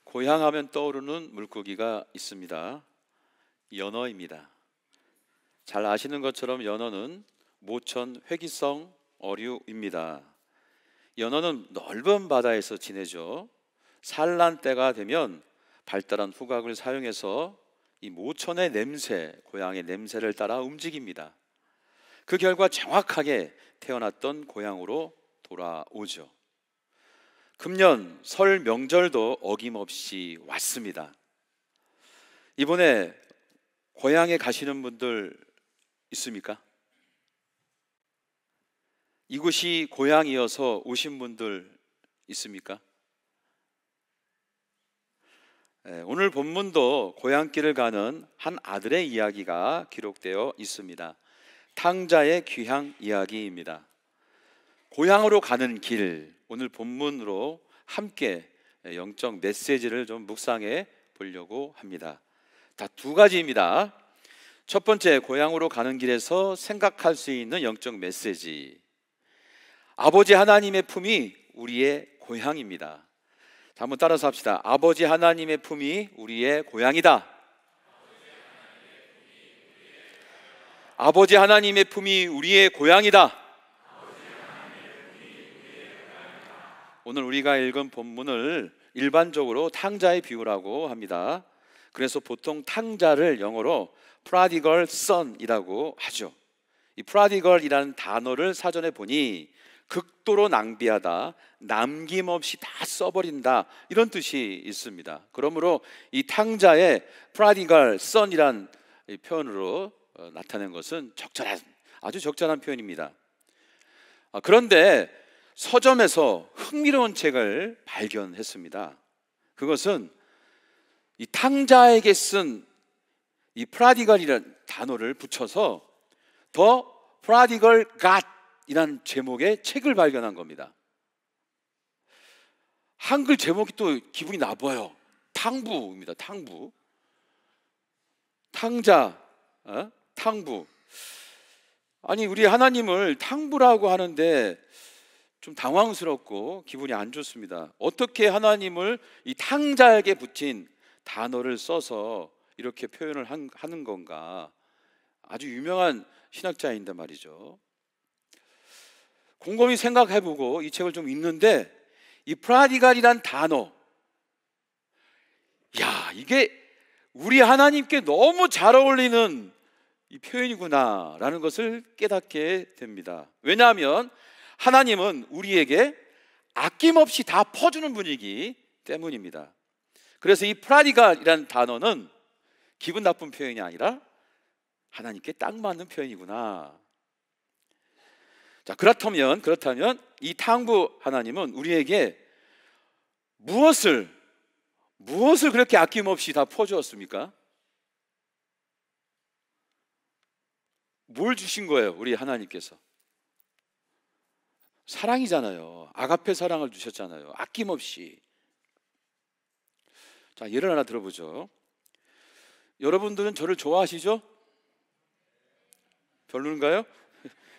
고향하면 떠오르는 물고기가 있습니다. 연어입니다. 잘 아시는 것처럼 연어는 모천 회기성 어류입니다. 연어는 넓은 바다에서 지내죠. 산란 때가 되면 발달한 후각을 사용해서 이 모천의 냄새, 고향의 냄새를 따라 움직입니다. 그 결과 정확하게 태어났던 고향으로 돌아오죠. 금년 설 명절도 어김없이 왔습니다. 이번에 고향에 가시는 분들 있습니까? 이곳이 고향이어서 오신 분들 있습니까? 오늘 본문도 고향길을 가는 한 아들의 이야기가 기록되어 있습니다. 탕자의 귀향 이야기입니다. 고향으로 가는 길, 오늘 본문으로 함께 영적 메시지를 좀 묵상해 보려고 합니다. 다 두 가지입니다. 첫 번째, 고향으로 가는 길에서 생각할 수 있는 영적 메시지. 아버지 하나님의 품이 우리의 고향입니다. 자, 한번 따라서 합시다. 아버지 하나님의 품이 우리의 고향이다. 아버지 하나님의 품이 우리의 고향이다. 오늘 우리가 읽은 본문을 일반적으로 탕자의 비유라고 합니다. 그래서 보통 탕자를 영어로 prodigal son이라고 하죠. 이 prodigal이라는 단어를 사전에 보니 극도로 낭비하다, 남김없이 다 써버린다, 이런 뜻이 있습니다. 그러므로 이 탕자의 prodigal son이란 표현으로 나타낸 것은 아주 적절한 표현입니다. 그런데 서점에서 흥미로운 책을 발견했습니다. 그것은 이 탕자에게 쓴 이 prodigal이라는 단어를 붙여서 The Prodigal God 이라는 제목의 책을 발견한 겁니다. 한글 제목이 또 기분이 나빠요. 탕부입니다. 탕부. 탕자, 탕부. 아니, 우리 하나님을 탕부라고 하는데 좀 당황스럽고 기분이 안 좋습니다. 어떻게 하나님을 이 탕자에게 붙인 단어를 써서 이렇게 표현을 하는 건가? 아주 유명한 신학자인데 말이죠. 곰곰이 생각해보고 이 책을 좀 읽는데 이 프라디갈이란 단어, 야, 이게 우리 하나님께 너무 잘 어울리는 이 표현이구나 라는 것을 깨닫게 됩니다. 왜냐하면 하나님은 우리에게 아낌없이 다 퍼주는 분이기 때문입니다. 그래서 이 프라디갈이라는 단어는 기분 나쁜 표현이 아니라 하나님께 딱 맞는 표현이구나. 자, 그렇다면 이 탕부 하나님은 우리에게 무엇을 그렇게 아낌없이 다 퍼주었습니까? 뭘 주신 거예요, 우리 하나님께서? 사랑이잖아요. 아가페 사랑을 주셨잖아요. 아낌없이. 자, 예를 하나 들어보죠. 여러분들은 저를 좋아하시죠? 별로인가요?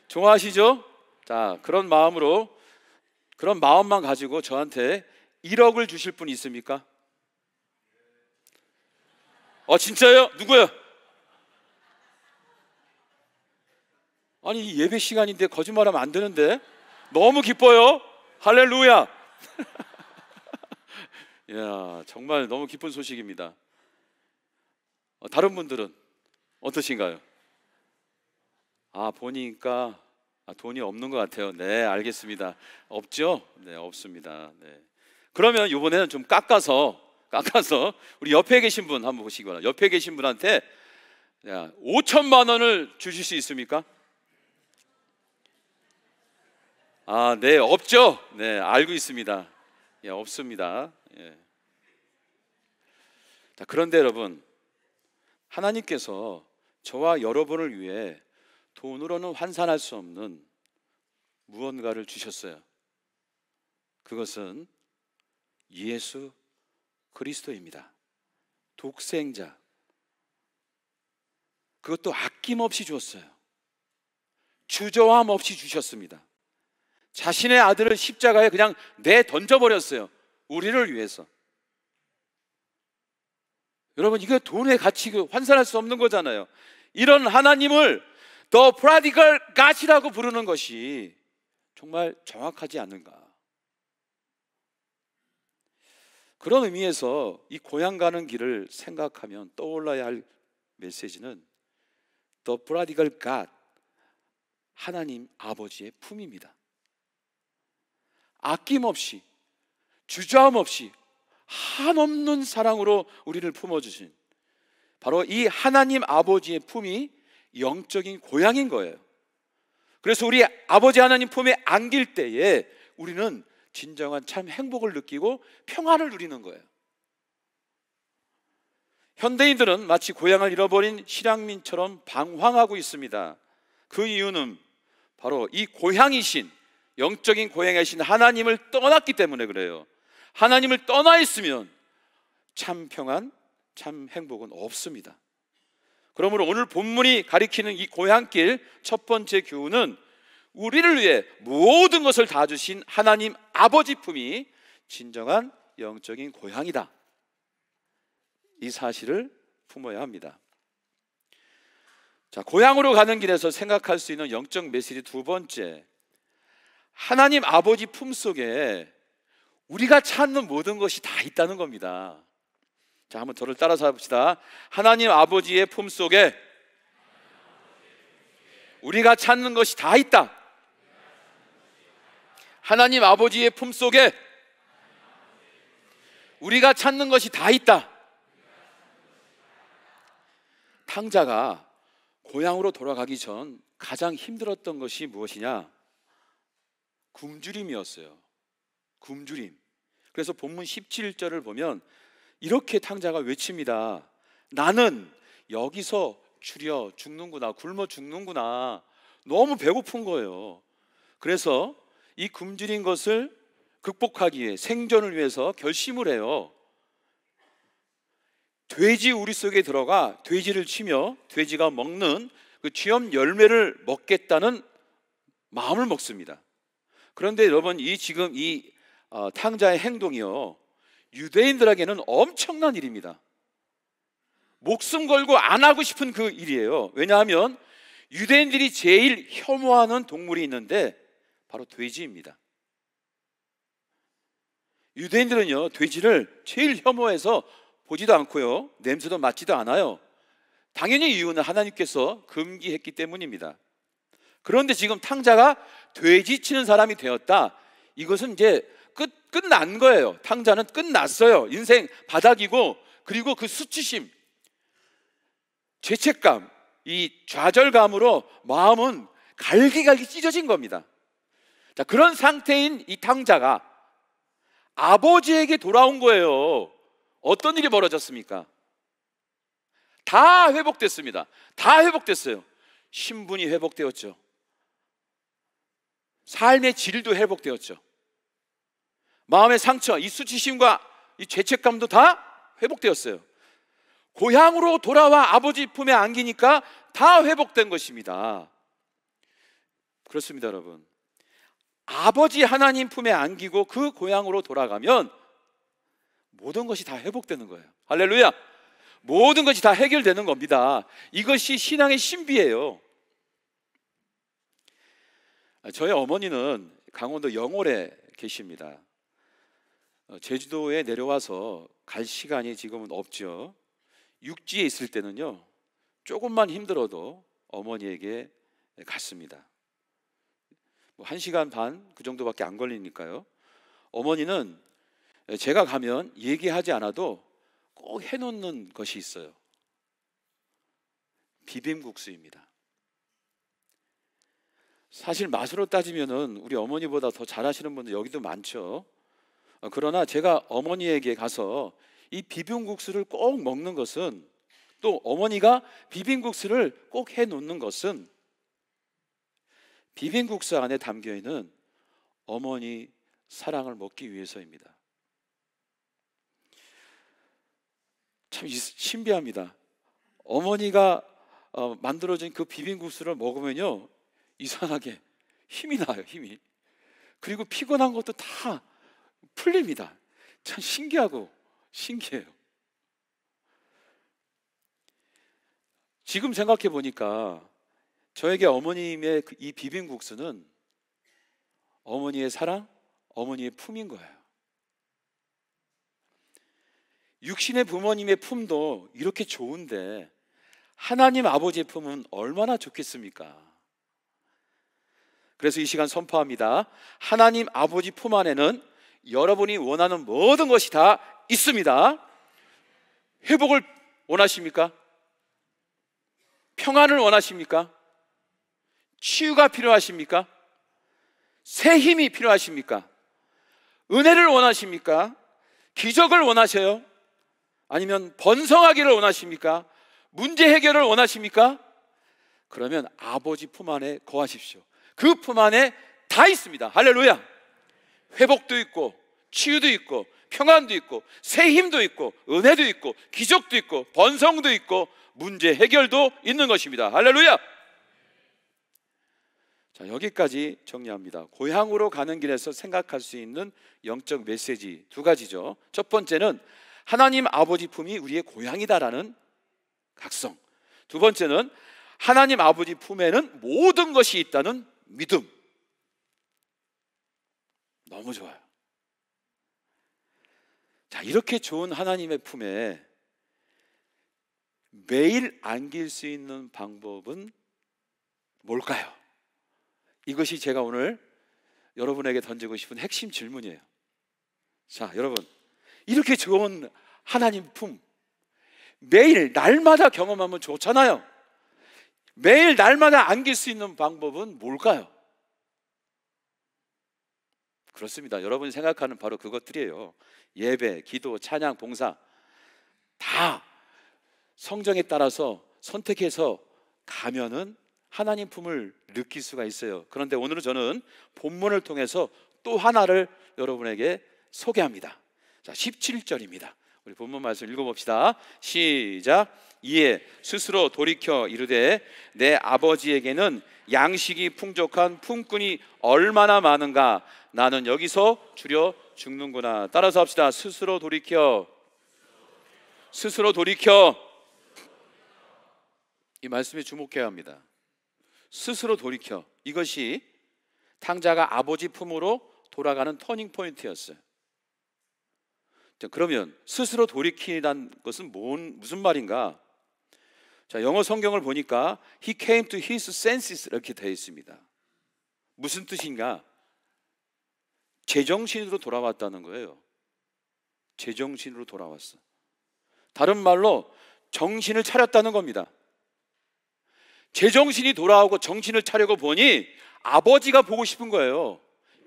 좋아하시죠? 자, 그런 마음만 가지고 저한테 1억을 주실 분 있습니까? 진짜요? 누구요? 아니, 예배 시간인데 거짓말하면 안 되는데. 너무 기뻐요. 할렐루야. 이야, 정말 너무 기쁜 소식입니다. 다른 분들은 어떠신가요? 보니까 돈이 없는 것 같아요. 네, 알겠습니다. 없죠? 네, 없습니다. 네. 그러면 이번에는 좀 깎아서 우리 옆에 계신 분 한번 보시기 바랍니다. 옆에 계신 분한테 5천만 원을 주실 수 있습니까? 네, 없죠? 네, 알고 있습니다. 없습니다. 예. 자, 그런데 여러분, 하나님께서 저와 여러분을 위해 돈으로는 환산할 수 없는 무언가를 주셨어요. 그것은 예수 그리스도입니다. 독생자. 그것도 아낌없이 주었어요. 주저함 없이 주셨습니다. 자신의 아들을 십자가에 그냥 내 던져버렸어요. 우리를 위해서. 여러분, 이게 돈의 가치 환산할 수 없는 거잖아요. 이런 하나님을 The Prodigal God이라고 부르는 것이 정말 정확하지 않는가? 그런 의미에서 이 고향 가는 길을 생각하면 떠올라야 할 메시지는 The Prodigal God, 하나님 아버지의 품입니다. 아낌없이, 주저함 없이 한없는 사랑으로 우리를 품어주신 바로 이 하나님 아버지의 품이 영적인 고향인 거예요. 그래서 우리 아버지 하나님 품에 안길 때에 우리는 진정한 참 행복을 느끼고 평안을 누리는 거예요. 현대인들은 마치 고향을 잃어버린 실향민처럼 방황하고 있습니다. 그 이유는 바로 이 고향이신, 영적인 고향이신 하나님을 떠났기 때문에 그래요. 하나님을 떠나 있으면 참 평안, 참 행복은 없습니다. 그러므로 오늘 본문이 가리키는 이 고향길 첫 번째 교훈은 우리를 위해 모든 것을 다 주신 하나님 아버지 품이 진정한 영적인 고향이다. 이 사실을 품어야 합니다. 자, 고향으로 가는 길에서 생각할 수 있는 영적 메시지 두 번째, 하나님 아버지 품 속에 우리가 찾는 모든 것이 다 있다는 겁니다. 자, 한번 저를 따라서 해봅시다. 하나님 아버지의 품 속에 우리가 찾는 것이 다 있다. 하나님 아버지의 품 속에 우리가 찾는 것이 다 있다. 탕자가 고향으로 돌아가기 전 가장 힘들었던 것이 무엇이냐? 굶주림이었어요. 굶주림. 그래서 본문 17절을 보면 이렇게 탕자가 외칩니다. 나는 여기서 추려 죽는구나, 굶어 죽는구나. 너무 배고픈 거예요. 그래서 이 굶주린 것을 극복하기 위해, 생존을 위해서 결심을 해요. 돼지 우리 속에 들어가 돼지를 치며 돼지가 먹는 그 쥐염 열매를 먹겠다는 마음을 먹습니다. 그런데 여러분, 지금 이 탕자의 행동이요, 유대인들에게는 엄청난 일입니다. 목숨 걸고 안 하고 싶은 그 일이에요. 왜냐하면 유대인들이 제일 혐오하는 동물이 있는데 바로 돼지입니다. 유대인들은요, 돼지를 제일 혐오해서 보지도 않고요, 냄새도 맡지도 않아요. 당연히 이유는 하나님께서 금기했기 때문입니다. 그런데 지금 탕자가 돼지 치는 사람이 되었다. 이것은 이제 끝난 거예요. 탕자는 끝났어요. 인생 바닥이고, 그리고 그 수치심, 죄책감, 이 좌절감으로 마음은 갈기갈기 찢어진 겁니다. 자, 그런 상태인 이 탕자가 아버지에게 돌아온 거예요. 어떤 일이 벌어졌습니까? 다 회복됐습니다. 다 회복됐어요. 신분이 회복되었죠. 삶의 질도 회복되었죠. 마음의 상처, 이 수치심과 이 죄책감도 다 회복되었어요. 고향으로 돌아와 아버지 품에 안기니까 다 회복된 것입니다. 그렇습니다, 여러분. 아버지 하나님 품에 안기고 그 고향으로 돌아가면 모든 것이 다 회복되는 거예요. 할렐루야! 모든 것이 다 해결되는 겁니다. 이것이 신앙의 신비예요. 저희 어머니는 강원도 영월에 계십니다. 제주도에 내려와서 갈 시간이 지금은 없죠. 육지에 있을 때는요, 조금만 힘들어도 어머니에게 갔습니다. 1시간 반 그 정도밖에 안 걸리니까요. 어머니는 제가 가면 얘기하지 않아도 꼭 해놓는 것이 있어요. 비빔국수입니다. 사실 맛으로 따지면은 우리 어머니보다 더 잘하시는 분들 여기도 많죠. 그러나 제가 어머니에게 가서 이 비빔국수를 꼭 먹는 것은, 또 어머니가 비빔국수를 꼭 해놓는 것은, 비빔국수 안에 담겨있는 어머니 사랑을 먹기 위해서입니다. 참 신비합니다. 어머니가 만들어진 그 비빔국수를 먹으면요, 이상하게 힘이 나요. 힘이. 그리고 피곤한 것도 다 풀립니다. 참 신기하고 신기해요. 지금 생각해 보니까 저에게 어머님의 이 비빔국수는 어머니의 사랑, 어머니의 품인 거예요. 육신의 부모님의 품도 이렇게 좋은데 하나님 아버지의 품은 얼마나 좋겠습니까? 그래서 이 시간 선포합니다. 하나님 아버지 품 안에는 여러분이 원하는 모든 것이 다 있습니다. 회복을 원하십니까? 평안을 원하십니까? 치유가 필요하십니까? 새 힘이 필요하십니까? 은혜를 원하십니까? 기적을 원하세요? 아니면 번성하기를 원하십니까? 문제 해결을 원하십니까? 그러면 아버지 품 안에 거하십시오. 그 품 안에 다 있습니다. 할렐루야. 회복도 있고 치유도 있고 평안도 있고 새 힘도 있고 은혜도 있고 기적도 있고 번성도 있고 문제 해결도 있는 것입니다. 할렐루야. 자, 여기까지 정리합니다. 고향으로 가는 길에서 생각할 수 있는 영적 메시지 두 가지죠. 첫 번째는 하나님 아버지 품이 우리의 고향이다라는 각성. 두 번째는 하나님 아버지 품에는 모든 것이 있다는 믿음. 너무 좋아요. 자, 이렇게 좋은 하나님의 품에 매일 안길 수 있는 방법은 뭘까요? 이것이 제가 오늘 여러분에게 던지고 싶은 핵심 질문이에요. 자, 여러분, 이렇게 좋은 하나님 품 매일 날마다 경험하면 좋잖아요. 매일 날마다 안길 수 있는 방법은 뭘까요? 그렇습니다. 여러분이 생각하는 바로 그것들이에요. 예배, 기도, 찬양, 봉사 다 성정에 따라서 선택해서 가면은 하나님 품을 느낄 수가 있어요. 그런데 오늘은 저는 본문을 통해서 또 하나를 여러분에게 소개합니다. 자, 17절입니다. 우리 본문 말씀 읽어봅시다. 시작. 이에 스스로 돌이켜 이르되 내 아버지에게는 양식이 풍족한 품꾼이 얼마나 많은가. 나는 여기서 주려 죽는구나. 따라서 합시다. 스스로 돌이켜. 스스로 돌이켜. 이 말씀에 주목해야 합니다. 스스로 돌이켜. 이것이 탕자가 아버지 품으로 돌아가는 터닝 포인트였어요. 자, 그러면 스스로 돌이키라는 것은 무슨 말인가? 자, 영어 성경을 보니까 He came to his senses 이렇게 되어 있습니다. 무슨 뜻인가? 제정신으로 돌아왔다는 거예요. 제정신으로 돌아왔어. 다른 말로 정신을 차렸다는 겁니다. 제정신이 돌아오고 정신을 차리고 보니 아버지가 보고 싶은 거예요.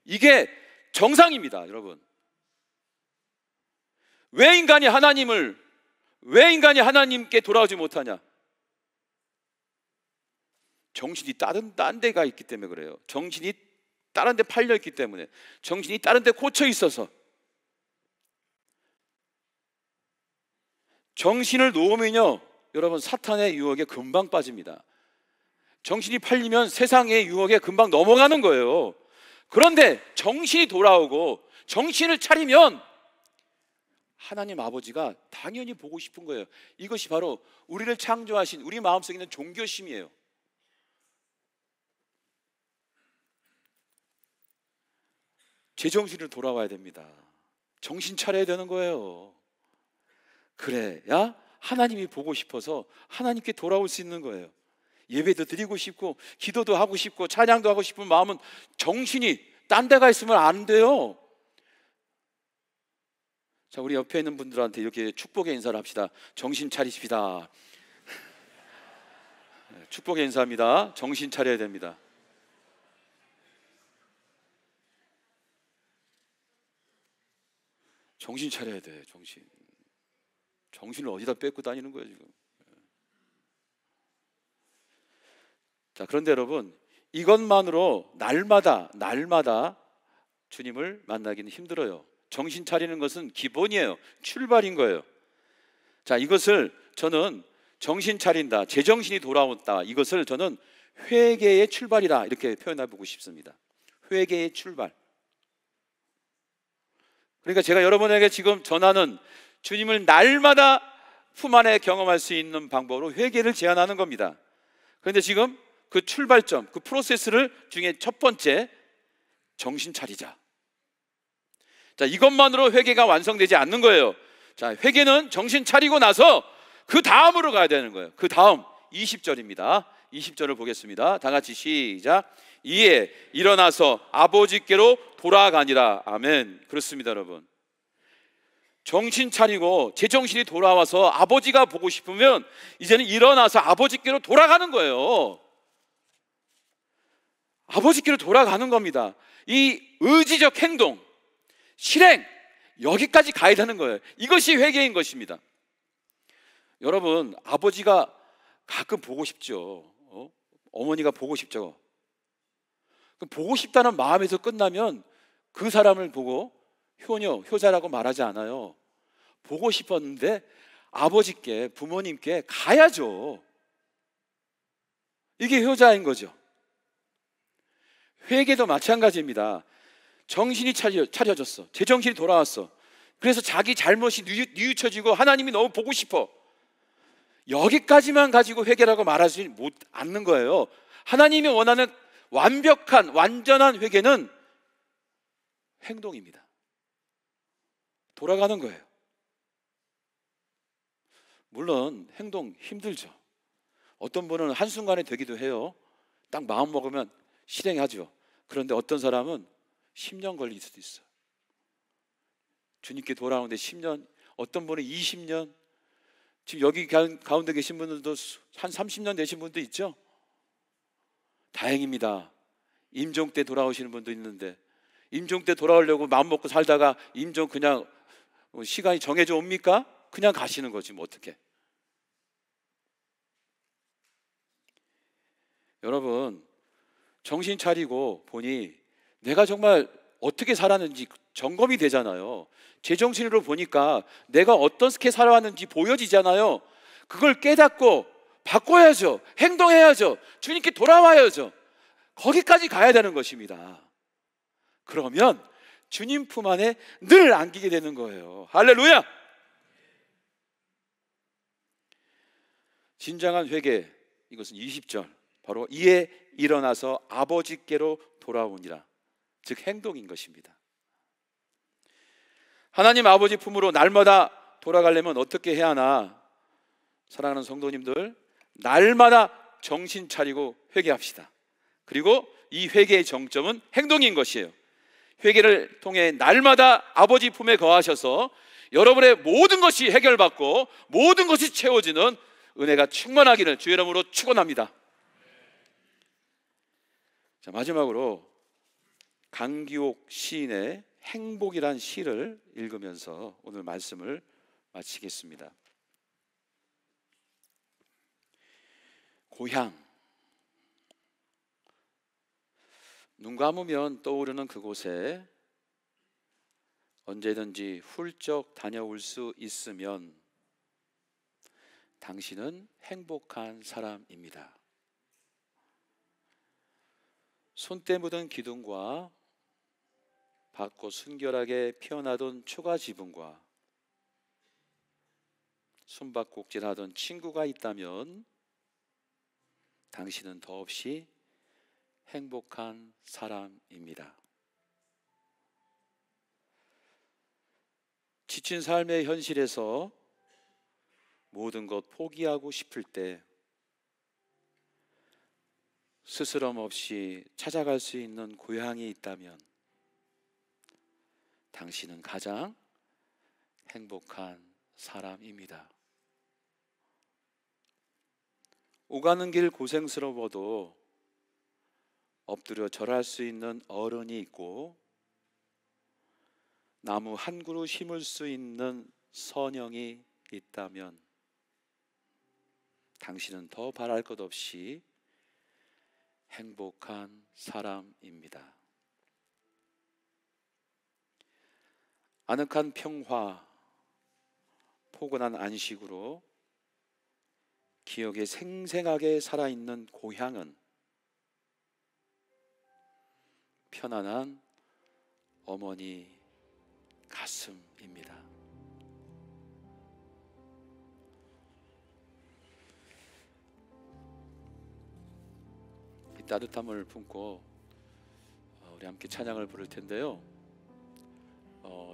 이게 정상입니다, 여러분. 왜 인간이 하나님께 돌아오지 못하냐? 정신이 딴 데가 있기 때문에 그래요. 정신이 다른 데 팔려 있기 때문에, 정신이 다른 데 꽂혀 있어서. 정신을 놓으면요, 여러분, 사탄의 유혹에 금방 빠집니다. 정신이 팔리면 세상의 유혹에 금방 넘어가는 거예요. 그런데 정신이 돌아오고 정신을 차리면 하나님 아버지가 당연히 보고 싶은 거예요. 이것이 바로 우리를 창조하신 우리 마음속에 있는 종교심이에요. 제정신으로 돌아와야 됩니다. 정신 차려야 되는 거예요. 그래야 하나님이 보고 싶어서 하나님께 돌아올 수 있는 거예요. 예배도 드리고 싶고 기도도 하고 싶고 찬양도 하고 싶은 마음은 정신이 딴 데가 있으면 안 돼요. 자, 우리 옆에 있는 분들한테 이렇게 축복의 인사를 합시다. 정신 차리십시다. 축복의 인사합니다. 정신 차려야 됩니다. 정신 차려야 돼. 정신을 어디다 뺏고 다니는 거예요 지금. 자, 그런데 여러분, 이것만으로 날마다 주님을 만나기는 힘들어요. 정신 차리는 것은 기본이에요. 출발인 거예요. 자, 이것을 저는 정신 차린다, 제정신이 돌아온다, 이것을 저는 회개의 출발이다 이렇게 표현해 보고 싶습니다. 회개의 출발. 그러니까 제가 여러분에게 지금 전하는 주님을 날마다 품 안에 경험할 수 있는 방법으로 회개를 제안하는 겁니다. 그런데 지금 그 출발점, 그 프로세스를 중에 첫 번째, 정신 차리자. 자, 이것만으로 회개가 완성되지 않는 거예요. 자, 회개는 정신 차리고 나서 그 다음으로 가야 되는 거예요. 그 다음 20절입니다. 20절을 보겠습니다. 다 같이 시작. 이에 일어나서 아버지께로 돌아가니라. 아멘. 그렇습니다, 여러분. 정신 차리고 제정신이 돌아와서 아버지가 보고 싶으면 이제는 일어나서 아버지께로 돌아가는 거예요. 아버지께로 돌아가는 겁니다. 이 의지적 행동, 실행, 여기까지 가야 되는 거예요. 이것이 회개인 것입니다. 여러분, 아버지가 가끔 보고 싶죠. 어머니가 보고 싶죠. 보고 싶다는 마음에서 끝나면 그 사람을 보고 효녀, 효자라고 말하지 않아요. 보고 싶었는데 아버지께, 부모님께 가야죠. 이게 효자인 거죠. 회개도 마찬가지입니다. 정신이 차려졌어. 제정신이 돌아왔어. 그래서 자기 잘못이 뉘우쳐지고 하나님이 너무 보고 싶어. 여기까지만 가지고 회개라고 말하지 못 않는 거예요. 하나님이 원하는 완벽한, 완전한 회개는 행동입니다. 돌아가는 거예요. 물론 행동 힘들죠. 어떤 분은 한순간에 되기도 해요. 딱 마음 먹으면 실행하죠. 그런데 어떤 사람은 10년 걸릴 수도 있어요. 주님께 돌아오는데 10년, 어떤 분은 20년, 지금 여기 가운데 계신 분들도 한 30년 되신 분도 있죠. 다행입니다. 임종 때 돌아오시는 분도 있는데, 임종 때 돌아오려고 마음 먹고 살다가 임종 그냥 시간이 정해져 옵니까? 그냥 가시는 거지 뭐 어떻게. 여러분, 정신 차리고 보니 내가 정말 어떻게 살았는지 점검이 되잖아요. 제정신으로 보니까 내가 어떻게 살아왔는지 보여지잖아요. 그걸 깨닫고 바꿔야죠. 행동해야죠. 주님께 돌아와야죠. 거기까지 가야 되는 것입니다. 그러면 주님 품 안에 늘 안기게 되는 거예요. 할렐루야! 진정한 회개, 이것은 20절, 바로 이에 일어나서 아버지께로 돌아오니라. 즉 행동인 것입니다. 하나님 아버지 품으로 날마다 돌아가려면 어떻게 해야 하나? 사랑하는 성도님들, 날마다 정신 차리고 회개합시다. 그리고 이 회개의 정점은 행동인 것이에요. 회개를 통해 날마다 아버지 품에 거하셔서 여러분의 모든 것이 해결받고 모든 것이 채워지는 은혜가 충만하기를 주의 이름으로 축원합니다. 자, 마지막으로 강기옥 시인의 행복이란 시를 읽으면서 오늘 말씀을 마치겠습니다. 고향, 눈 감으면 떠오르는 그곳에 언제든지 훌쩍 다녀올 수 있으면 당신은 행복한 사람입니다. 손때 묻은 기둥과 밝고 순결하게 피어나던 초가 지붕과 숨바꼭질하던 친구가 있다면 당신은 더없이 행복한 사람입니다. 지친 삶의 현실에서 모든 것 포기하고 싶을 때 스스럼 없이 찾아갈 수 있는 고향이 있다면 당신은 가장 행복한 사람입니다. 오가는 길 고생스러워도 엎드려 절할 수 있는 어른이 있고 나무 한 그루 심을 수 있는 선영이 있다면 당신은 더 바랄 것 없이 행복한 사람입니다. 아늑한 평화, 포근한 안식으로 기억에 생생하게 살아있는 고향은 편안한 어머니 가슴입니다. 따뜻함을 품고 우리 함께 찬양을 부를 텐데요.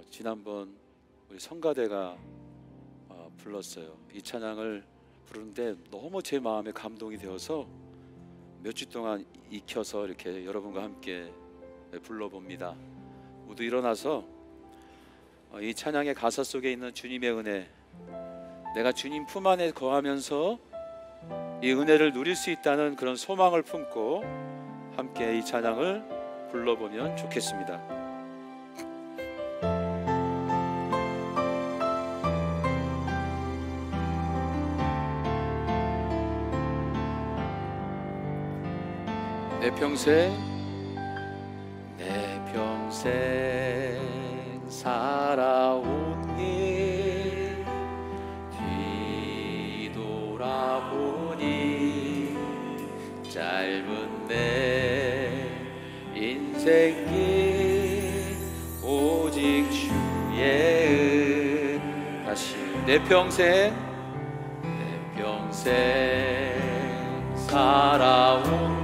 지난번 우리 성가대가 불렀어요. 이 찬양을 부르는데 너무 제 마음에 감동이 되어서 몇 주 동안 익혀서 이렇게 여러분과 함께 불러봅니다. 모두 일어나서 이 찬양의 가사 속에 있는 주님의 은혜, 내가 주님 품 안에 거하면서 이 은혜를 누릴 수 있다는 그런 소망을 품고 함께 이 찬양을 불러보면 좋겠습니다. 내 평생 살아온 길 뒤돌아보니 짧은 내 인생길 오직 주의 은. 다시 내 평생 살아온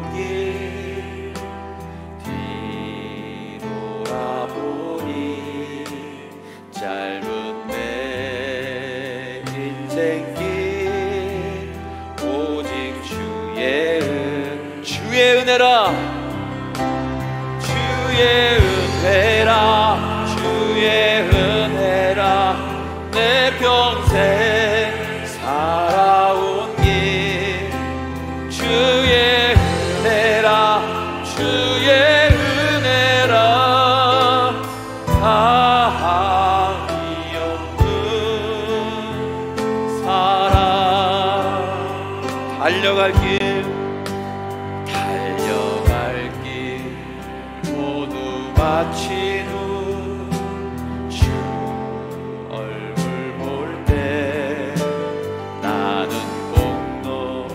짧은 내 인생길 오직 주의 은혜라 주의 은혜라 내 평생 살아온 길 주의 은혜라 달려갈 길 모두 마친 후 주 얼굴 볼 때 나는 공로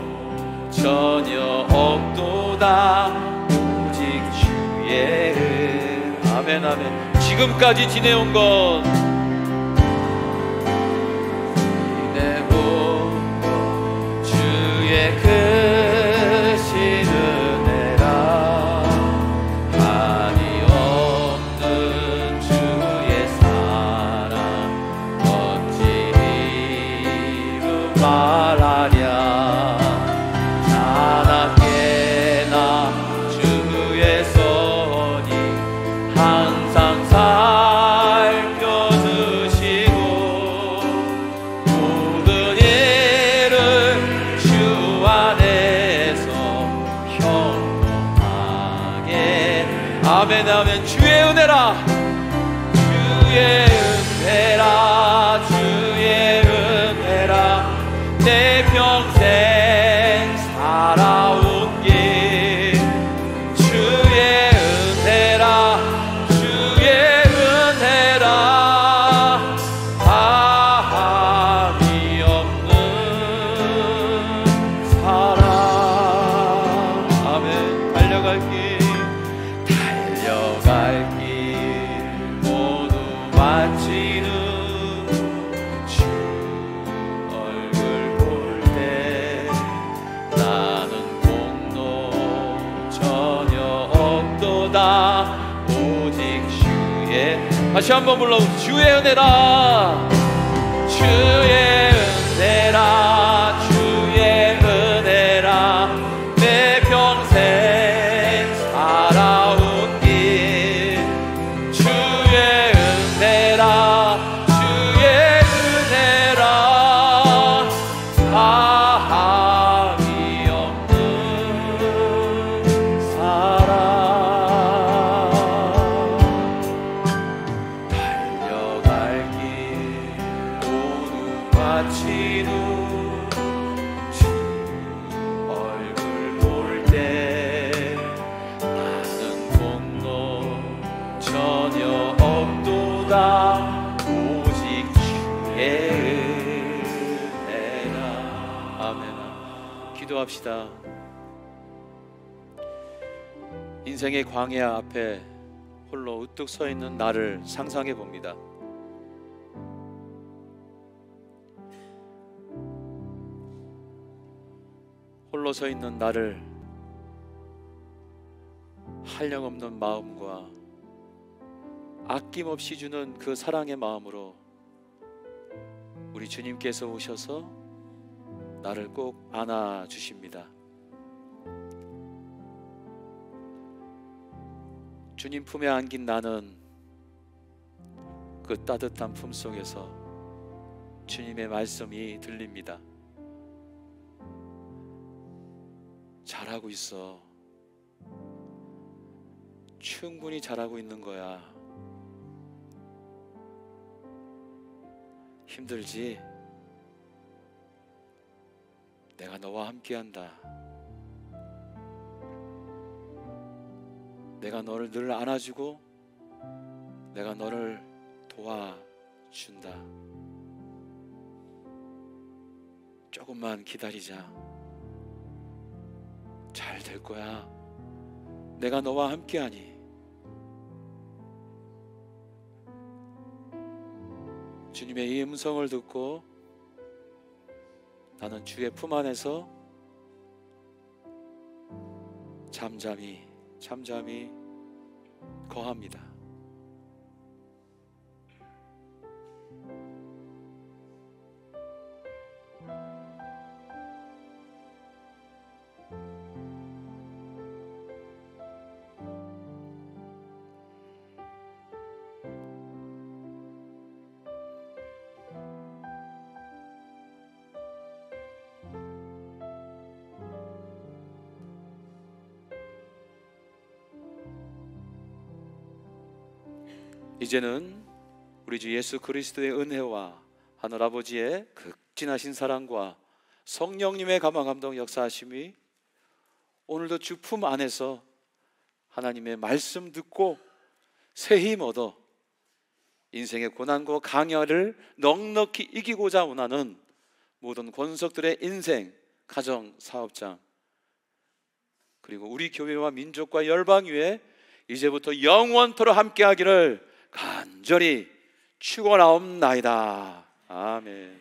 전혀 없도다 오직 주의 은. 아멘 아멘. 지금까지 지내온 건 크신 은혜라 한이 없는 주의 사랑 어찌 이루 말하랴. 자나깨나 주의 선이 항상 살펴주시고 모든 일을 주 안에서 평범하게. 아멘 아멘. 주의 은혜라 내 평생 살아온 길 주의 은혜라 한이 없는 사랑. 아멘. 달려갈 길 모두 마친 후 주 얼굴 볼 때 나는 공로 전혀 없도다 오직 주의. 다시 한번 불러보세요. 주의 은혜라 내 평생 살아온 길 주의 은혜라 한이 없는 사랑. 달려갈 길 모두 마친 후 주 얼굴 볼 때 나는 공로 전혀 없도다 오직 주의 은혜라. 아멘. 기도합시다. 인생의 광야 앞에 홀로 우뚝 서 있는 나를 상상해 봅니다. 홀로 서 있는 나를 한량없는 마음과 아낌없이 주는 그 사랑의 마음으로 우리 주님께서 오셔서 나를 꼭 안아주십니다. 주님 품에 안긴 나는 그 따뜻한 품 속에서 주님의 말씀이 들립니다. 잘하고 있어. 충분히 잘하고 있는 거야. 힘들지? 내가 너와 함께한다. 내가 너를 늘 안아주고 내가 너를 도와준다. 조금만 기다리자. 잘 될 거야. 내가 너와 함께하니. 주님의 이 음성을 듣고 나는 주의 품 안에서 잠잠히 거합니다. 이제는 우리 주 예수 그리스도의 은혜와 하늘아버지의 극진하신 사랑과 성령님의 감화 감동 역사하심이 오늘도 주 품 안에서 하나님의 말씀 듣고 새 힘 얻어 인생의 고난과 강야를 넉넉히 이기고자 원하는 모든 권속들의 인생, 가정, 사업장 그리고 우리 교회와 민족과 열방 위에 이제부터 영원토록 함께하기를 간절히 축원하옵나이다. 아멘.